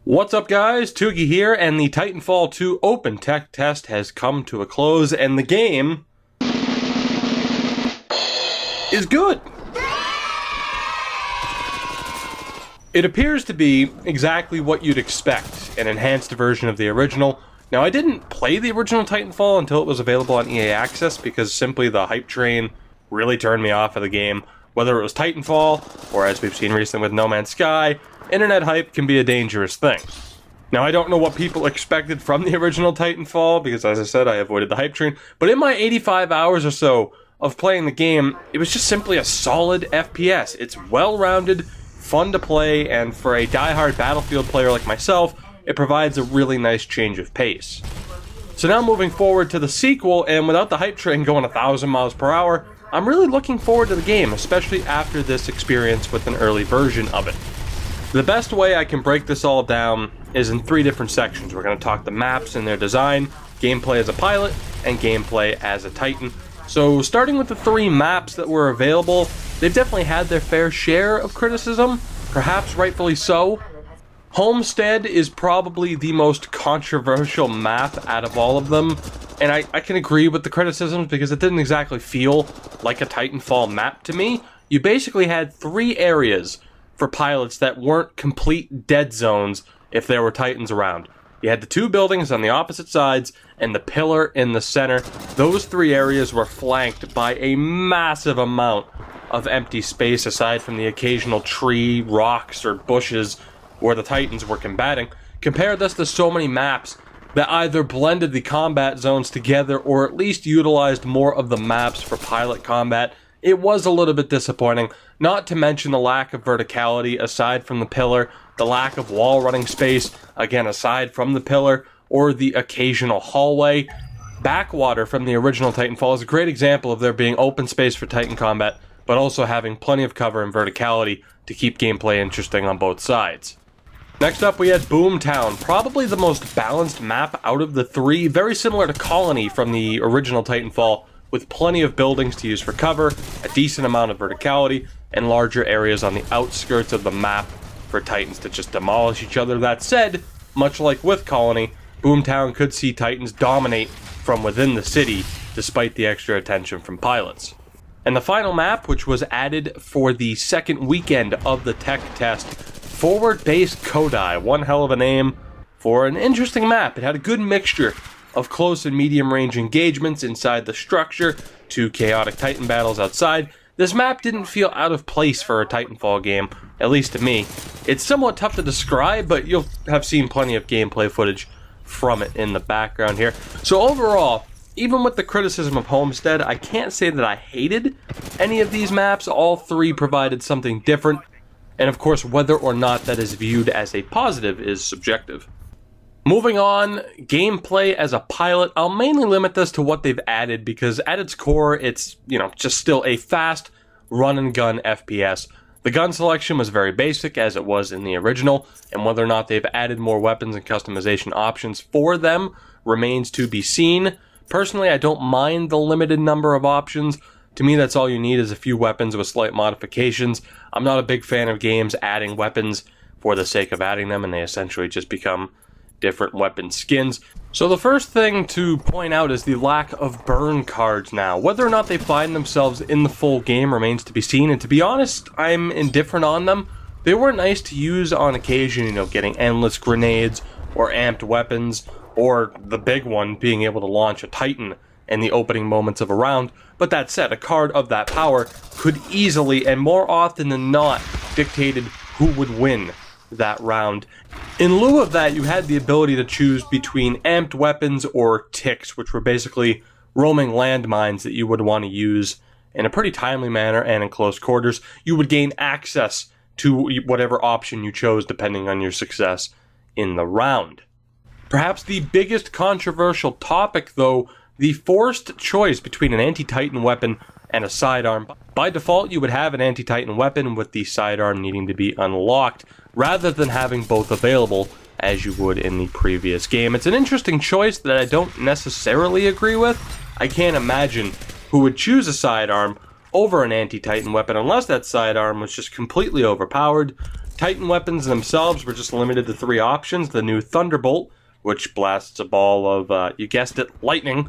What's up, guys? Tougie here, and the Titanfall 2 open tech test has come to a close, and the game is good. It appears to be exactly what you'd expect, an enhanced version of the original. Now, I didn't play the original Titanfall until it was available on EA Access because simply the hype train really turned me off of the game. Whether it was Titanfall, or as we've seen recently with No Man's Sky, internet hype can be a dangerous thing. Now, I don't know what people expected from the original Titanfall, because as I said, I avoided the hype train, but in my 85 hours or so of playing the game, it was just simply a solid FPS. It's well-rounded, fun to play, and for a die-hard Battlefield player like myself, it provides a really nice change of pace. So now moving forward to the sequel, and without the hype train going 1,000 miles per hour, I'm really looking forward to the game, especially after this experience with an early version of it. The best way I can break this all down is in 3 different sections. We're going to talk the maps and their design, gameplay as a pilot, and gameplay as a Titan. So starting with the 3 maps that were available, they've definitely had their fair share of criticism, perhaps rightfully so. Homestead is probably the most controversial map out of all of them, and I can agree with the criticisms because it didn't exactly feel like a Titanfall map to me. You basically had 3 areas for pilots that weren't complete dead zones if there were Titans around. You had the 2 buildings on the opposite sides and the pillar in the center. Those 3 areas were flanked by a massive amount of empty space aside from the occasional tree, rocks, or bushes where the Titans were combating. Compare this to so many maps that either blended the combat zones together or at least utilized more of the maps for pilot combat. It was a little bit disappointing, not to mention the lack of verticality aside from the pillar, the lack of wall running space, again aside from the pillar, or the occasional hallway. Backwater from the original Titanfall is a great example of there being open space for Titan combat, but also having plenty of cover and verticality to keep gameplay interesting on both sides. Next up, we had Boomtown, probably the most balanced map out of the 3, very similar to Colony from the original Titanfall, with plenty of buildings to use for cover, a decent amount of verticality, and larger areas on the outskirts of the map for Titans to just demolish each other. That said, much like with Colony, Boomtown could see Titans dominate from within the city, despite the extra attention from pilots. And the final map, which was added for the second weekend of the tech test, Forward Base Kodai, one hell of a name for an interesting map. It had a good mixture of close and medium range engagements inside the structure to chaotic Titan battles outside. This map didn't feel out of place for a Titanfall game, at least to me. It's somewhat tough to describe, but you'll have seen plenty of gameplay footage from it in the background here. So overall, even with the criticism of Homestead, I can't say that I hated any of these maps. All 3 provided something different. And of course, whether or not that is viewed as a positive is subjective. Moving on, gameplay as a pilot, I'll mainly limit this to what they've added because at its core, it's, just still a fast run and gun FPS. The gun selection was very basic as it was in the original, and whether or not they've added more weapons and customization options for them remains to be seen. Personally, I don't mind the limited number of options. To me, that's all you need is a few weapons with slight modifications. I'm not a big fan of games adding weapons for the sake of adding them, and they essentially just become different weapon skins. So the first thing to point out is the lack of burn cards now. Whether or not they find themselves in the full game remains to be seen, and to be honest, I'm indifferent on them. They were nice to use on occasion, getting endless grenades or amped weapons, or the big one, being able to launch a Titan in the opening moments of a round. But that said, a card of that power could easily, and more often than not, dictated who would win that round. In lieu of that, you had the ability to choose between amped weapons or ticks, which were basically roaming landmines that you would want to use in a pretty timely manner and in close quarters. You would gain access to whatever option you chose depending on your success in the round. Perhaps the biggest controversial topic, though, the forced choice between an anti-Titan weapon and a sidearm. By default, you would have an anti-Titan weapon with the sidearm needing to be unlocked, rather than having both available as you would in the previous game. It's an interesting choice that I don't necessarily agree with. I can't imagine who would choose a sidearm over an anti-Titan weapon unless that sidearm was just completely overpowered Titan weapons themselves were just limited to 3 options. The new Thunderbolt, which blasts a ball of, you guessed it, lightning,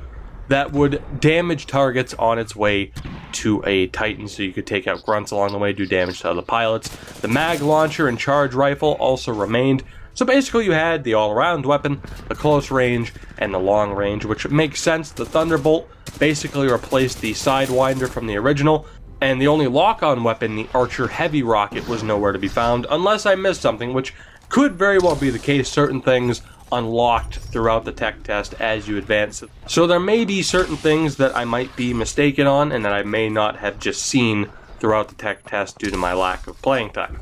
that would damage targets on its way to a Titan, so you could take out grunts along the way, do damage to other pilots. The mag launcher and charge rifle also remained. So basically you had the all-around weapon, the close range, and the long range, which makes sense. The Thunderbolt basically replaced the Sidewinder from the original, and the only lock-on weapon, the Archer Heavy Rocket, was nowhere to be found, unless I missed something, which could very well be the case. Certain things unlocked throughout the tech test as you advance. So there may be certain things that I might be mistaken on, and that I may not have just seen throughout the tech test due to my lack of playing time.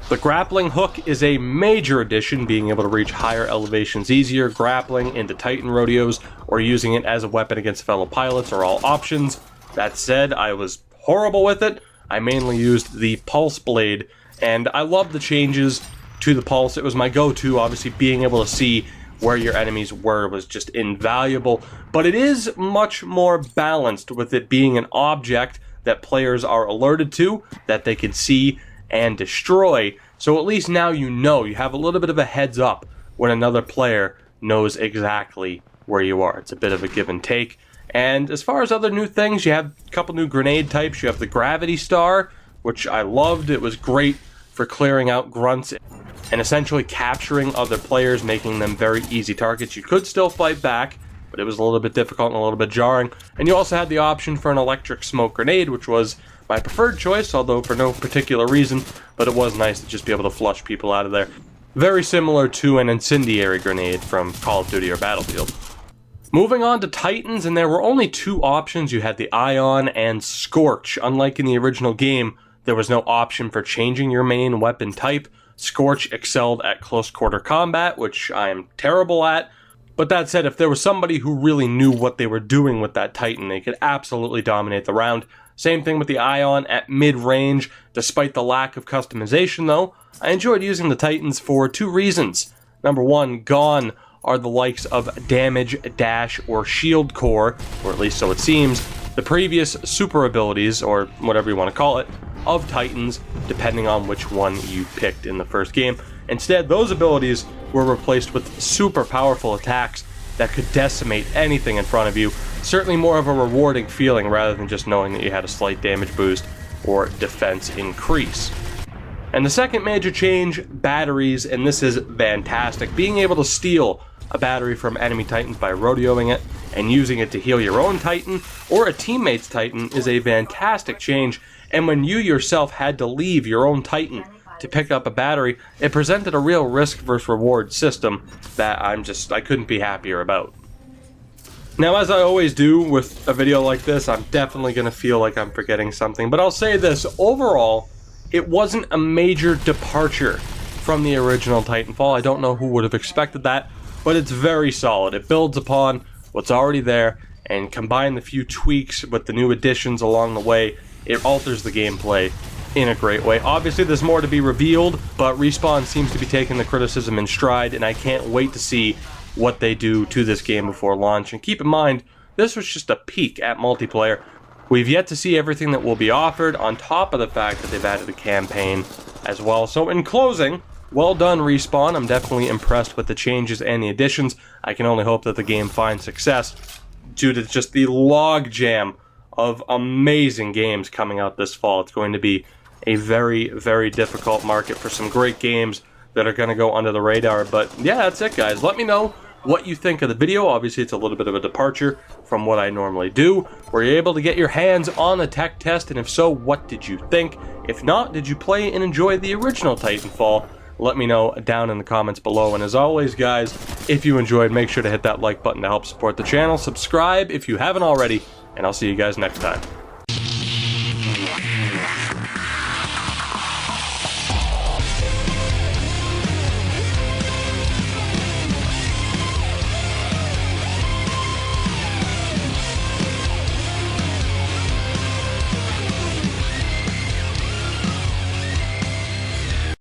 The grappling hook is a major addition, being able to reach higher elevations easier. Grappling into Titan rodeos or using it as a weapon against fellow pilots are all options. That said, I was horrible with it. I mainly used the Pulse Blade, and I love the changes to the Pulse. It was my go-to. Obviously, being able to see where your enemies were was just invaluable, but it is much more balanced with it being an object that players are alerted to, that they can see and destroy. So at least now you know, you have a little bit of a heads up when another player knows exactly where you are. It's a bit of a give and take. And as far as other new things, you have a couple new grenade types. You have the Gravity Star, which I loved. It was great for clearing out grunts and essentially capturing other players, making them very easy targets. You could still fight back, but it was a little bit difficult and a little bit jarring. And you also had the option for an electric smoke grenade, which was my preferred choice, although for no particular reason, but it was nice to just be able to flush people out of there. Very similar to an incendiary grenade from Call of Duty or Battlefield. Moving on to Titans, and there were only 2 options. You had the Ion and Scorch. Unlike in the original game, there was no option for changing your main weapon type. Scorch excelled at close quarter combat, which I am terrible at. But that said, if there was somebody who really knew what they were doing with that Titan, they could absolutely dominate the round. Same thing with the Ion at mid-range. Despite the lack of customization, though, I enjoyed using the Titans for 2 reasons. Number 1, gone are the likes of Damage, Dash, or Shield Core, or at least so it seems, the previous super abilities, or whatever you want to call it, of Titans, depending on which one you picked in the first game. Instead, those abilities were replaced with super powerful attacks that could decimate anything in front of you. Certainly more of a rewarding feeling rather than just knowing that you had a slight damage boost or defense increase. And the second major change, batteries, and this is fantastic. Being able to steal a battery from enemy Titans by rodeoing it and using it to heal your own Titan or a teammate's Titan is a fantastic change. And when you yourself had to leave your own Titan to pick up a battery, it presented a real risk versus reward system that I couldn't be happier about. Now, as I always do with a video like this, I'm definitely going to feel like I'm forgetting something, but I'll say this, overall, it wasn't a major departure from the original Titanfall. I don't know who would have expected that, but it's very solid. It builds upon what's already there, and combine the few tweaks with the new additions along the way, it alters the gameplay in a great way. Obviously, there's more to be revealed, but Respawn seems to be taking the criticism in stride, and I can't wait to see what they do to this game before launch. And keep in mind, this was just a peek at multiplayer. We've yet to see everything that will be offered, on top of the fact that they've added a campaign as well. So in closing, well done, Respawn. I'm definitely impressed with the changes and the additions. I can only hope that the game finds success due to just the logjam of amazing games coming out this fall. It's going to be a very, very difficult market for some great games that are going to go under the radar. But yeah, that's it, guys. Let me know what you think of the video. Obviously, it's a little bit of a departure from what I normally do. Were you able to get your hands on the tech test? And if so, what did you think? If not, did you play and enjoy the original Titanfall? Let me know down in the comments below. And as always, guys, if you enjoyed, make sure to hit that like button to help support the channel. Subscribe if you haven't already, and I'll see you guys next time.